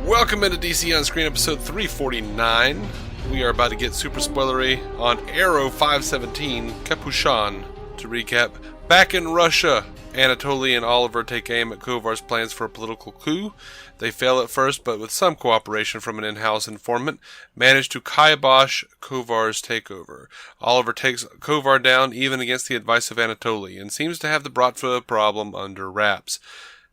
Welcome into DC On Screen episode 349. We are about to get super spoilery on Arrow 517, Kapiushon. To recap, back in Russia, Anatoli and Oliver take aim at Kovar's plans for a political coup. They fail at first, but with some cooperation from an in-house informant, manage to kibosh Kovar's takeover. Oliver takes Kovar down even against the advice of Anatoli, and seems to have the Bratva problem under wraps.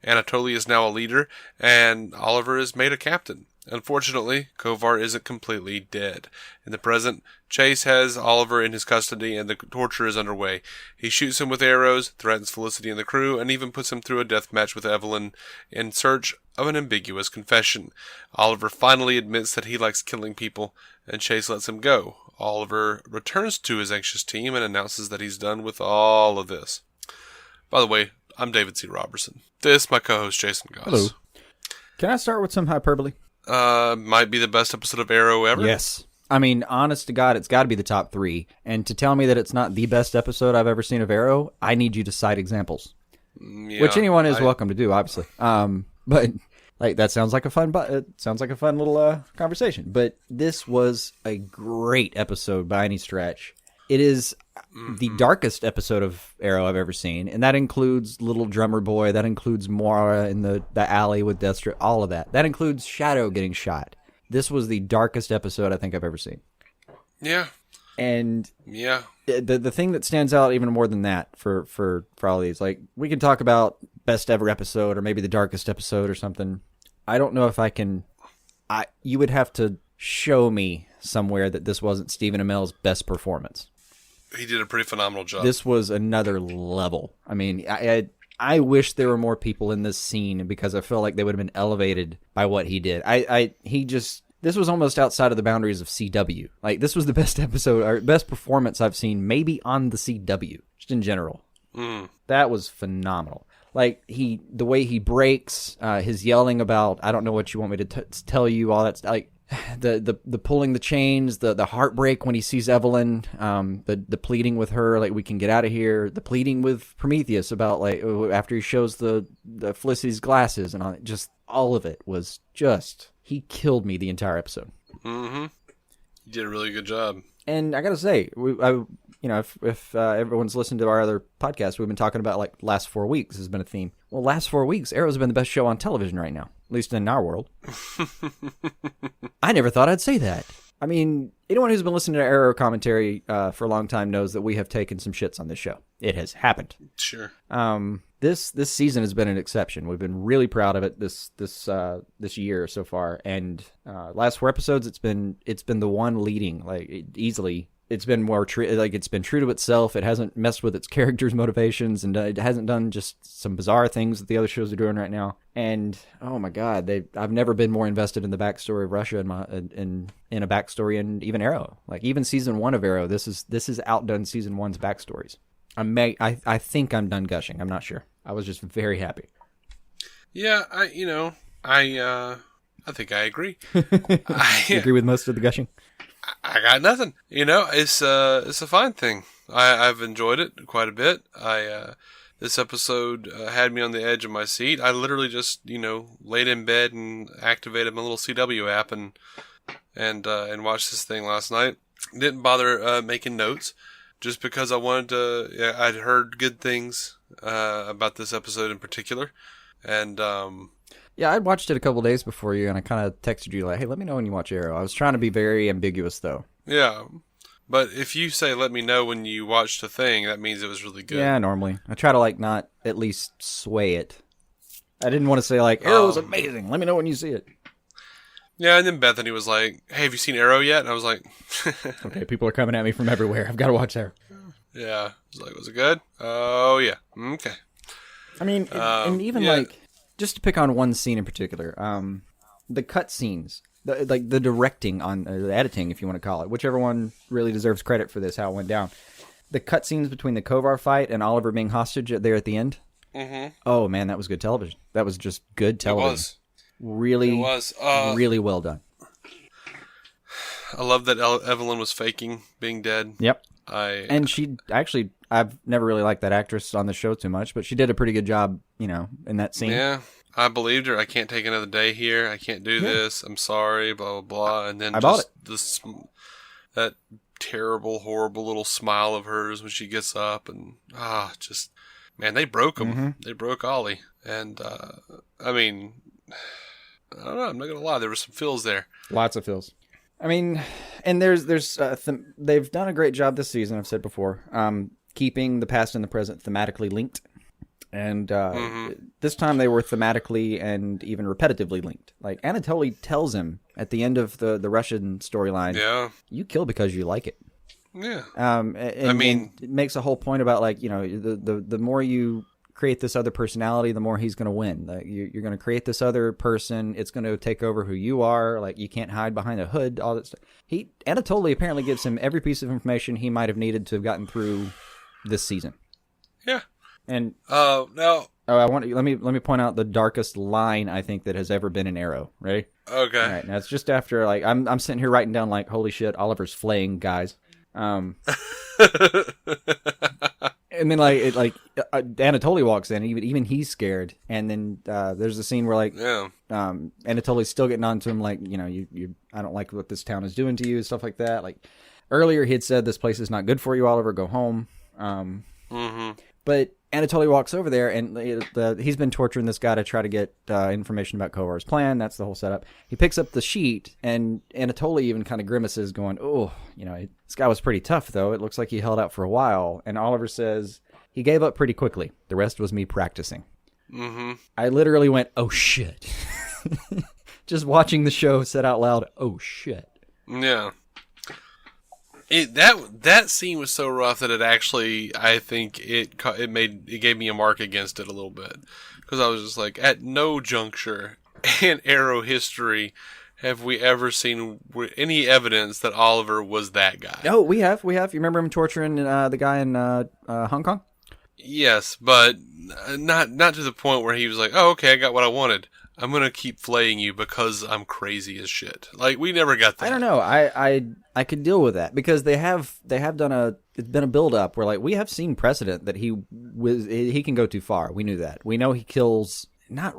Anatoli is now a leader, and Oliver is made a captain. Unfortunately, Kovar isn't completely dead. In the present, Chase has Oliver in his custody, and the torture is underway. He shoots him with arrows, threatens Felicity and the crew, and even puts him through a deathmatch with Evelyn in search of an ambiguous confession. Oliver finally admits that he likes killing people, and Chase lets him go. Oliver returns to his anxious team and announces that he's done with all of this. By the way, I'm David C. Robertson. This, my co-host, Jason Goss. Hello. Can I start with some hyperbole? Might be the best episode of Arrow ever. Yes. I mean, honest to God, it's got to be the top 3. And to tell me that it's not the best episode I've ever seen of Arrow, I need you to cite examples. Yeah, which anyone is welcome to do, obviously. But like that sounds like a fun. It sounds like a fun little conversation. But this was a great episode by any stretch. It is the darkest episode of Arrow I've ever seen, and that includes Little Drummer Boy, that includes Moira in the alley with Deathstroke, all of that. That includes Shadow getting shot. This was the darkest episode I think I've ever seen. Yeah. And yeah, the thing that stands out even more than that for all of these, like, we can talk about best ever episode or maybe the darkest episode or something. I don't know if I can. You would have to show me somewhere that this wasn't Stephen Amell's best performance. He did a pretty phenomenal job. This was another level. I mean, I wish there were more people in this scene because I feel like they would have been elevated by what he did. This was almost outside of the boundaries of CW. Like, this was the best episode or best performance I've seen maybe on the CW, just in general. That was phenomenal. Like, the way he breaks, his yelling about, I don't know what you want me to tell you, all that stuff. Like, the pulling the chains, the heartbreak when he sees Evelyn, the pleading with her, like, we can get out of here, the pleading with Prometheus about, like, after he shows the Felicity's glasses and all of it was just, he killed me the entire episode. Mm-hmm. He did a really good job. And I gotta say, if everyone's listened to our other podcast, we've been talking about, like, last 4 weeks has been a theme. Well, last 4 weeks, Arrow's been the best show on television right now, at least in our world. I never thought I'd say that. I mean, anyone who's been listening to Arrow commentary for a long time knows that we have taken some shits on this show. It has happened. Sure. This season has been an exception. We've been really proud of it this year so far. And last 4 episodes, it's been the one leading, like, easily. It's been more it's been true to itself. It hasn't messed with its characters' motivations, and it hasn't done just some bizarre things that the other shows are doing right now. And oh my God, I've never been more invested in the backstory of Russia in a backstory in even Arrow. Like, even season 1 of Arrow, this is outdone season 1's backstories. I think I'm done gushing. I'm not sure. I was just very happy. Yeah, I think I agree. You agree with most of the gushing? I got nothing. It's a fine thing. I've enjoyed it quite a bit. This episode had me on the edge of my seat. I literally just, laid in bed and activated my little CW app and watched this thing last night. Didn't bother making notes just because I wanted to. I'd heard good things about this episode in particular, and yeah, I watched it a couple days before you, and I kind of texted you like, hey, let me know when you watch Arrow. I was trying to be very ambiguous, though. Yeah, but if you say let me know when you watched a thing, that means it was really good. Yeah, normally. I try to, like, not at least sway it. I didn't want to say, like, Arrow's amazing. Let me know when you see it. Yeah, and then Bethany was like, hey, have you seen Arrow yet? And I was like... okay, people are coming at me from everywhere. I've got to watch Arrow. Yeah. I was like, was it good? Oh, yeah. Okay. I mean, and even, like... Just to pick on one scene in particular, the cut scenes, the directing on the editing, if you want to call it, whichever one really deserves credit for this, how it went down. The cut scenes between the Kovar fight and Oliver being hostage there at the end. Mm-hmm. Oh man, that was good television. That was just good television. It was really well done. I love that Evelyn was faking being dead. Yep. And she actually, I've never really liked that actress on the show too much, but she did a pretty good job, in that scene. Yeah. I believed her. I can't take another day here. I can't do this. I'm sorry, blah, blah, blah. And then I bought that terrible, horrible little smile of hers when she gets up. And, man, they broke him. Mm-hmm. They broke Ollie. And, I mean, I don't know. I'm not going to lie. There were some feels there. Lots of feels. I mean, and they've done a great job this season, I've said before, keeping the past and the present thematically linked. And this time they were thematically and even repetitively linked. Like, Anatoly tells him at the end of the Russian storyline, you kill because you like it. Yeah. And it makes a whole point about, like, you know, the more you create this other personality, the more he's going to win. Like, you're going to create this other person. It's going to take over who you are. Like, you can't hide behind a hood, all that stuff. Anatoly apparently gives him every piece of information he might have needed to have gotten through this season. Yeah. And now let me point out the darkest line I think that has ever been in Arrow. Ready? Okay. All right. Now it's just after, like, I'm sitting here writing down, like, holy shit, Oliver's flaying guys. And then Anatoly walks in, even he's scared. And then there's a scene where, like, Anatoly's still getting on to him, like, you know, I don't like what this town is doing to you, stuff like that. Like, earlier he had said, this place is not good for you, Oliver, go home. But Anatoly walks over there, and he's been torturing this guy to try to get information about Kovar's plan. That's the whole setup. He picks up the sheet, and Anatoly even kind of grimaces, going, oh, you know, this guy was pretty tough, though. It looks like he held out for a while. And Oliver says, he gave up pretty quickly. The rest was me practicing. Mm-hmm. I literally went, oh, shit. Just watching the show said out loud, oh, shit. Yeah. That scene was so rough that it actually, I think it gave me a mark against it a little bit, because I was just like, at no juncture in Arrow history have we ever seen any evidence that Oliver was that guy. Oh, we have. You remember him torturing the guy in Hong Kong? Yes, but not to the point where he was like, oh, okay, I got what I wanted. I'm going to keep flaying you because I'm crazy as shit. Like, we never got that. I don't know. I could deal with that, because they have done it's been a build up where, like, we have seen precedent that he can go too far. We knew that. We know he kills not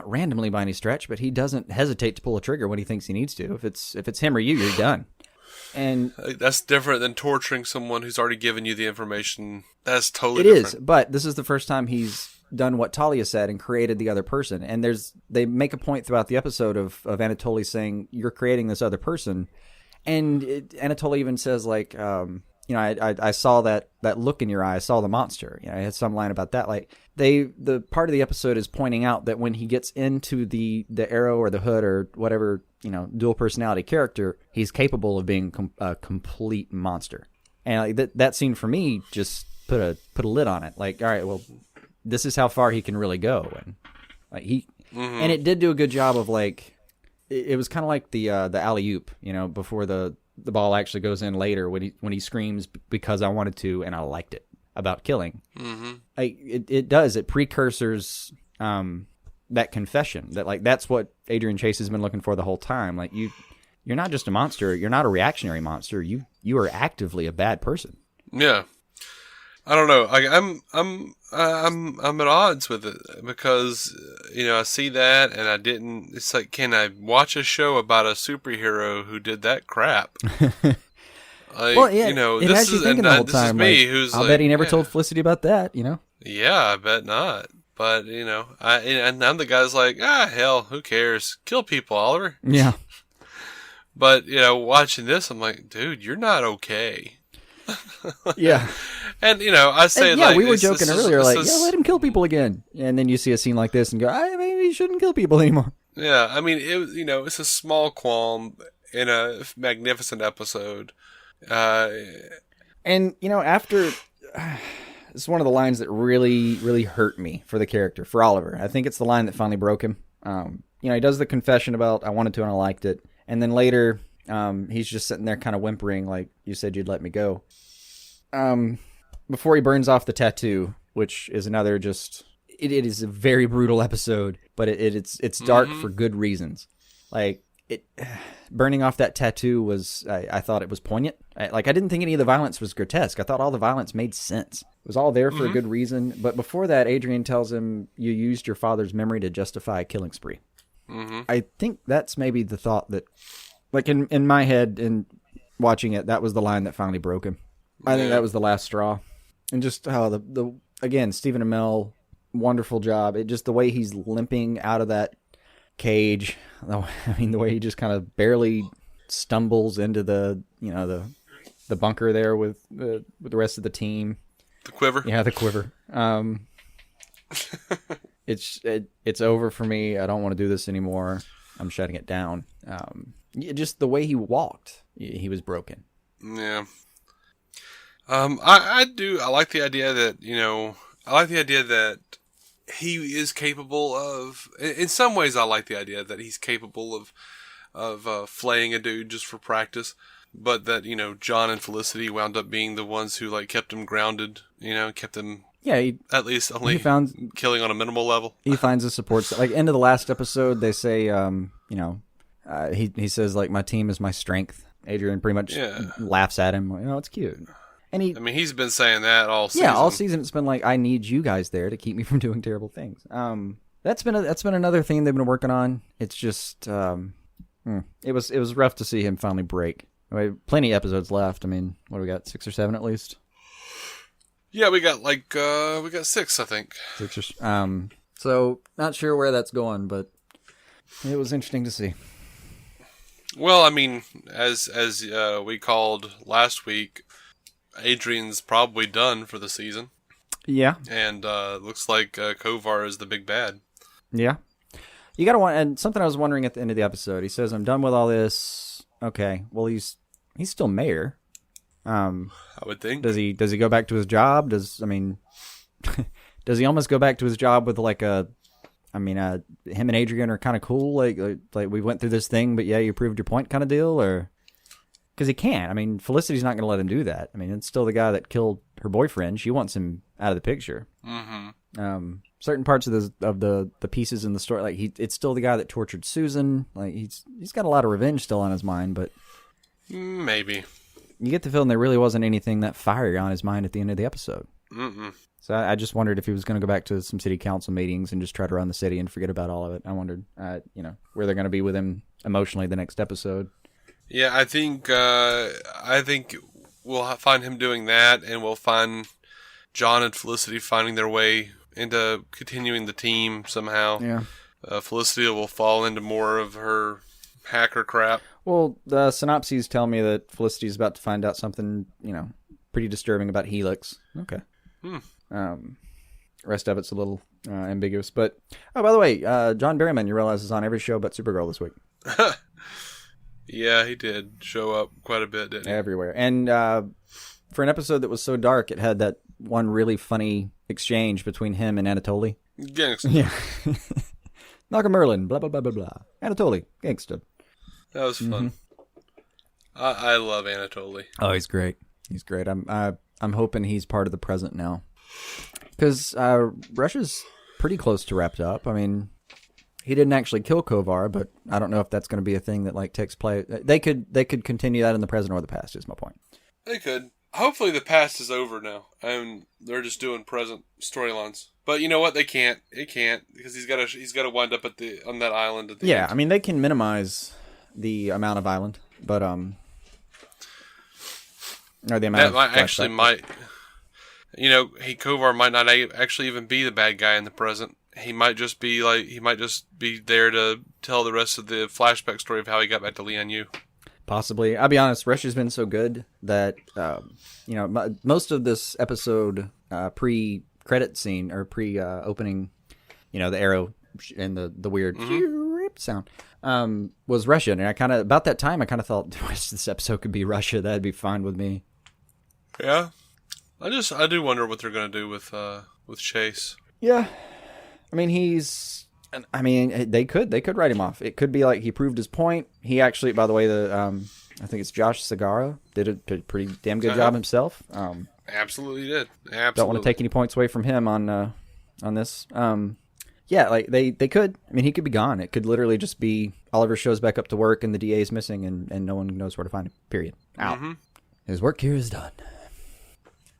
randomly by any stretch, but he doesn't hesitate to pull a trigger when he thinks he needs to. If it's him or you, you're done. And that's different than torturing someone who's already given you the information. That's totally different. It is, but this is the first time he's done what Talia said and created the other person. And they make a point throughout the episode of Anatoly saying, you're creating this other person. And Anatoly even says, like, you know, I saw that look in your eye. I saw the monster. You know, I had some line about that. Like, the part of the episode is pointing out that when he gets into the Arrow or the Hood or whatever, you know, dual personality character, he's capable of being a complete monster. And like, that scene for me just put a lid on it. Like, all right, well, this is how far he can really go. And like and it did do a good job of, like, it was kind of like the alley-oop, you know, before the ball actually goes in later when he screams because I wanted to and I liked it about killing. Mm-hmm. It precursors that confession that, like, that's what Adrian Chase has been looking for the whole time. Like, you're not just a monster, you're not a reactionary monster. You are actively a bad person. Yeah. I don't know. I'm at odds with it because, you know, I see that and I didn't. It's like, can I watch a show about a superhero who did that crap? Like, well, yeah, you know, it has you thinking the whole time. Me, like, who's I'll bet he never told Felicity about that. You know? Yeah, I bet not. But you know, and I'm the guy's like, hell, who cares? Kill people, Oliver. Yeah. But you know, watching this, I'm like, dude, you're not okay. Yeah. And, you know, I say, like... Yeah, we were joking earlier, like, let him kill people again. And then you see a scene like this and go, maybe he shouldn't kill people anymore. Yeah, I mean, it's a small qualm in a magnificent episode. And, you know, after... It's one of the lines that really, really hurt me for the character, for Oliver. I think it's the line that finally broke him. You know, he does the confession about, I wanted to and I liked it. And then later, he's just sitting there kind of whimpering, like, you said you'd let me go. Before he burns off the tattoo, which is another just... It is a very brutal episode, but it's dark for good reasons. Like, burning off that tattoo was, I thought it was poignant. I didn't think any of the violence was grotesque. I thought all the violence made sense. It was all there for a good reason. But before that, Adrian tells him, you used your father's memory to justify a killing spree. Mm-hmm. I think that's maybe the thought that, like in my head, in watching it, that was the line that finally broke him. I think that was the last straw. And just how again, Stephen Amell, wonderful job. It just the way he's limping out of that cage. I mean, the way he just kind of barely stumbles into the bunker there with the rest of the team. The quiver. Yeah, the quiver. It's over for me. I don't want to do this anymore. I'm shutting it down. Just the way he walked, he was broken. Yeah. I like the idea that he is capable of, in some ways I like the idea that he's capable of flaying a dude just for practice, but that, John and Felicity wound up being the ones who, like, kept him grounded, kept him, at least only killing on a minimal level. He finds the support, like, end of the last episode, they say, he says, like, my team is my strength. Adrian pretty much laughs at him, like, it's cute. And he's been saying that all season. Yeah, all season it's been like, I need you guys there to keep me from doing terrible things. That's been another thing they've been working on. It's just, it was rough to see him finally break. Plenty of episodes left. I mean, what do we got? 6 or 7 at least. Yeah, we got 6, I think. 6 or so not sure where that's going, but it was interesting to see. Well, I mean, as we called last week, Adrian's probably done for the season. Yeah. And looks like Kovar is the big bad. Yeah. You gotta want, and something I was wondering at the end of the episode, he says, I'm done with all this. Okay. Well, he's still mayor. I would think. Does he go back to his job? Does he almost go back to his job with like him and Adrian are kind of cool, like we went through this thing, but yeah, you proved your point kind of deal, or because he can't. I mean, Felicity's not going to let him do that. I mean, it's still the guy that killed her boyfriend. She wants him out of the picture. Mm-hmm. Certain parts of the pieces in the story, like it's still the guy that tortured Susan. Like he's got a lot of revenge still on his mind, but maybe you get the feeling there really wasn't anything that fiery on his mind at the end of the episode. Mm-mm. So I just wondered if he was going to go back to some city council meetings and just try to run the city and forget about all of it. I wondered, where they're going to be with him emotionally the next episode. Yeah, I think we'll find him doing that, and we'll find John and Felicity finding their way into continuing the team somehow. Yeah. Felicity will fall into more of her hacker crap. Well, the synopses tell me that Felicity's about to find out something, pretty disturbing about Helix. Okay. Rest of it's a little ambiguous, but by the way, John Barrowman, you realize, is on every show but Supergirl this week. Yeah, he did show up quite a bit, didn't he? Everywhere. And for an episode that was so dark, it had that one really funny exchange between him and Anatoli. Gangster. Yeah. Knocker Merlin, blah, blah, blah, blah, blah. Anatoli, gangster. That was fun. Mm-hmm. I love Anatoli. Oh, he's great. He's great. I'm hoping he's part of the present now. Because Russia's pretty close to wrapped up. I mean, he didn't actually kill Kovar, but I don't know if that's going to be a thing that like takes place. They could continue that in the present or the past, is my point. They could. Hopefully the past is over now, and they're just doing present storylines. But you know what? They can't. It can't, because he's got to wind up on that island at the end. I mean, they can minimize the amount of island, but or the amount that might. Kovar might not actually even be the bad guy in the present. He might just be there to tell the rest of the flashback story of how he got back to Lian. Possibly. I'll be honest, Russia's been so good that, most of this episode, pre-credit scene, or pre-opening, the arrow and the weird sound, was Russian. And about that time, I kind of thought, this episode could be Russia. That'd be fine with me. Yeah. I do wonder what they're going to do with Chase. Yeah. I mean, they could write him off. It could be like he proved his point. He actually, by the way, I think it's Josh Segarra did a pretty damn good job himself. Absolutely did. Absolutely. Don't want to take any points away from him on this. Yeah, like they could. I mean, he could be gone. It could literally just be Oliver shows back up to work and the DA is missing and no one knows where to find him. Period. Out. Mm-hmm. His work here is done.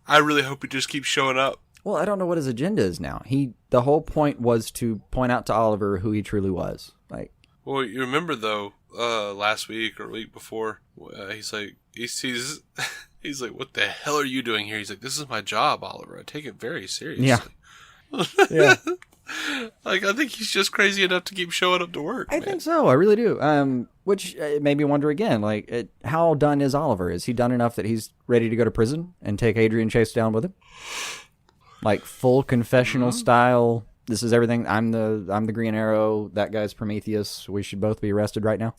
I really hope he just keeps showing up. Well, I don't know what his agenda is now. The whole point was to point out to Oliver who he truly was. Like, well, you remember though, last week or week before, he's like, he's like, what the hell are you doing here? He's like, this is my job, Oliver. I take it very seriously. Yeah. Yeah. Like, I think he's just crazy enough to keep showing up to work. I think so. I really do. Which made me wonder again, like, how done is Oliver? Is he done enough that he's ready to go to prison and take Adrian Chase down with him? Like, full confessional style. This is everything. I'm the Green Arrow. That guy's Prometheus. We should both be arrested right now.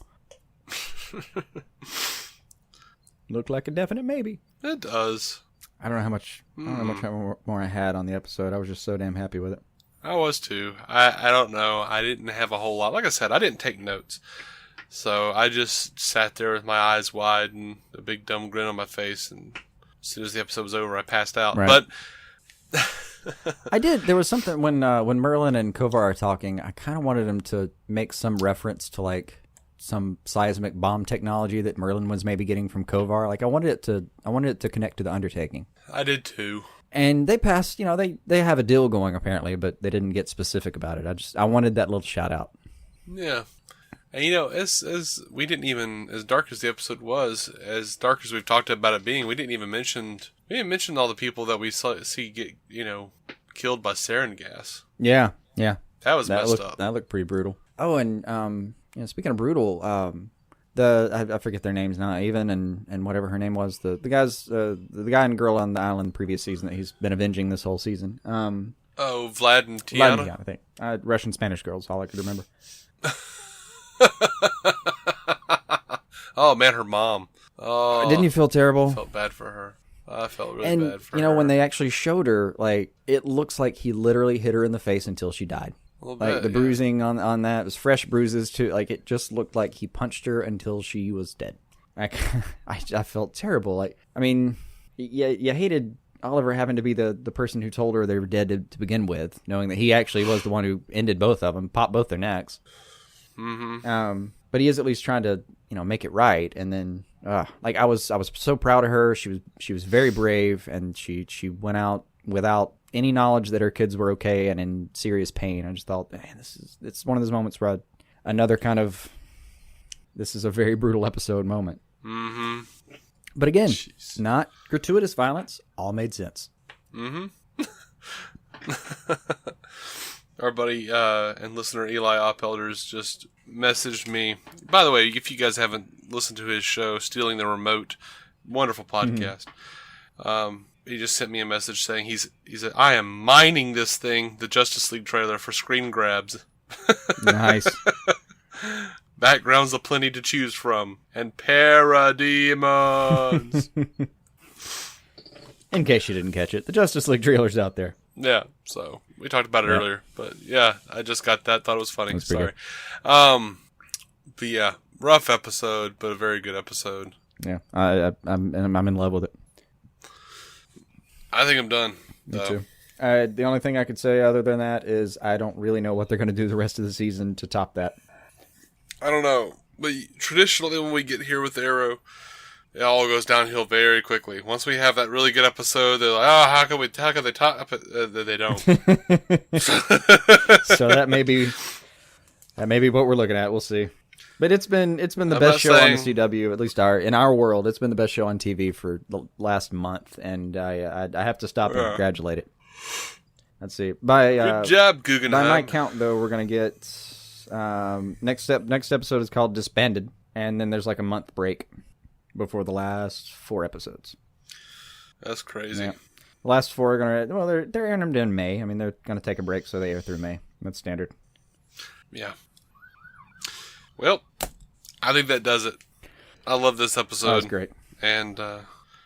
Looked like a definite maybe. It does. I don't know how much more I had on the episode. I was just so damn happy with it. I was too. I don't know. I didn't have a whole lot. Like I said, I didn't take notes. So I just sat there with my eyes wide and a big dumb grin on my face. And as soon as the episode was over, I passed out. Right. But I did. There was something when Merlin and Kovar are talking, I kind of wanted him to make some reference to like some seismic bomb technology that Merlin was maybe getting from Kovar. Like I wanted it to connect to the undertaking. I did too. And they passed, they have a deal going apparently, but they didn't get specific about it. I wanted that little shout out. Yeah. And as we didn't even, as dark as the episode was, as dark as we've talked about it being, we didn't mention all the people that we see get, killed by sarin gas. Yeah. That was messed up. That looked pretty brutal. Oh, and speaking of brutal, I forget their names now, Evelyn and whatever her name was, the guys, the guy and girl on the island the previous season that he's been avenging this whole season. Vlad and Tiana? I think. Russian Spanish girls, all I could remember. Oh man, her mom. Oh, didn't you feel terrible? I felt bad for her. I felt really bad for her. And when they actually showed her, like, it looks like he literally hit her in the face until she died. Like, the bruising on that was fresh bruises too. Like, it just looked like he punched her until she was dead. Like, I felt terrible. Like, I mean, you hated Oliver having to be the person who told her they were dead to begin with, knowing that he actually was the one who ended both of them, popped both their necks. Mm-hmm. But he is at least trying to, make it right. And then, like, I was so proud of her. She was very brave, and she went out without any knowledge that her kids were okay and in serious pain. I just thought, man, it's one of those moments where another kind of, this is a very brutal episode moment. Mm-hmm. But again, not gratuitous violence. All made sense. Mm-hmm. Our buddy and listener Eli Oppelders just messaged me. By the way, if you guys haven't listened to his show, Stealing the Remote, wonderful podcast. Mm-hmm. He just sent me a message saying he said, I am mining this thing, the Justice League trailer, for screen grabs. Nice. Backgrounds aplenty to choose from. And parademons. In case you didn't catch it, the Justice League trailer's out there. Yeah, so we talked about it earlier. But yeah, I just got that. Thought it was funny. Sorry. But yeah, rough episode, but a very good episode. Yeah, I'm in love with it. I think I'm done. Me too. The only thing I could say other than that is I don't really know what they're going to do the rest of the season to top that. I don't know. But traditionally when we get here with Arrow, it all goes downhill very quickly. Once we have that really good episode, they're like, oh, how can they top it? They don't. So that may be what we're looking at. We'll see. But it's been the best show on the CW, at least in our world. It's been the best show on TV for the last month, and I have to stop and congratulate it. Let's see. Good job, Guggenheim. By my count, though, we're gonna get next episode is called Disbanded, and then there's like a month break before the last 4 episodes. That's crazy. Yeah. The last 4 are they're airing them in May. I mean, they're gonna take a break, so they air through May. That's standard. Yeah. Well, I think that does it. I love this episode. That was great. And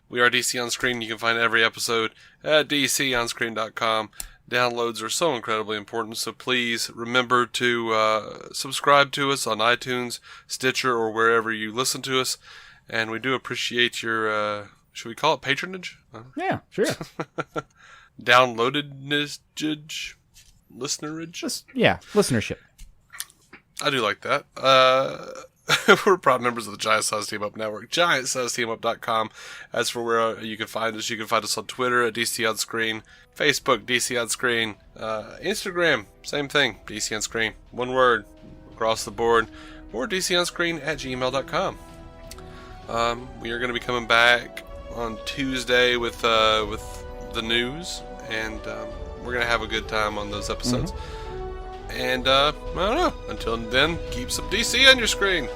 we are DC On Screen. You can find every episode at dconscreen.com. Downloads are so incredibly important, so please remember to subscribe to us on iTunes, Stitcher, or wherever you listen to us. And we do appreciate your, should we call it patronage? Yeah, sure. Downloadedness. listenerage. Yeah, listenership. I do like that. We're proud members of the Giant Size Team Up Network, giantsizeteamup.com. As for where you can find us on Twitter at DC On Screen, Facebook, DC On Screen, Instagram, same thing, DC On Screen, one word, across the board, or dconscreen@gmail.com. We are going to be coming back on Tuesday with the news, and we're going to have a good time on those episodes. And, I don't know. Until then, keep some DC on your screen.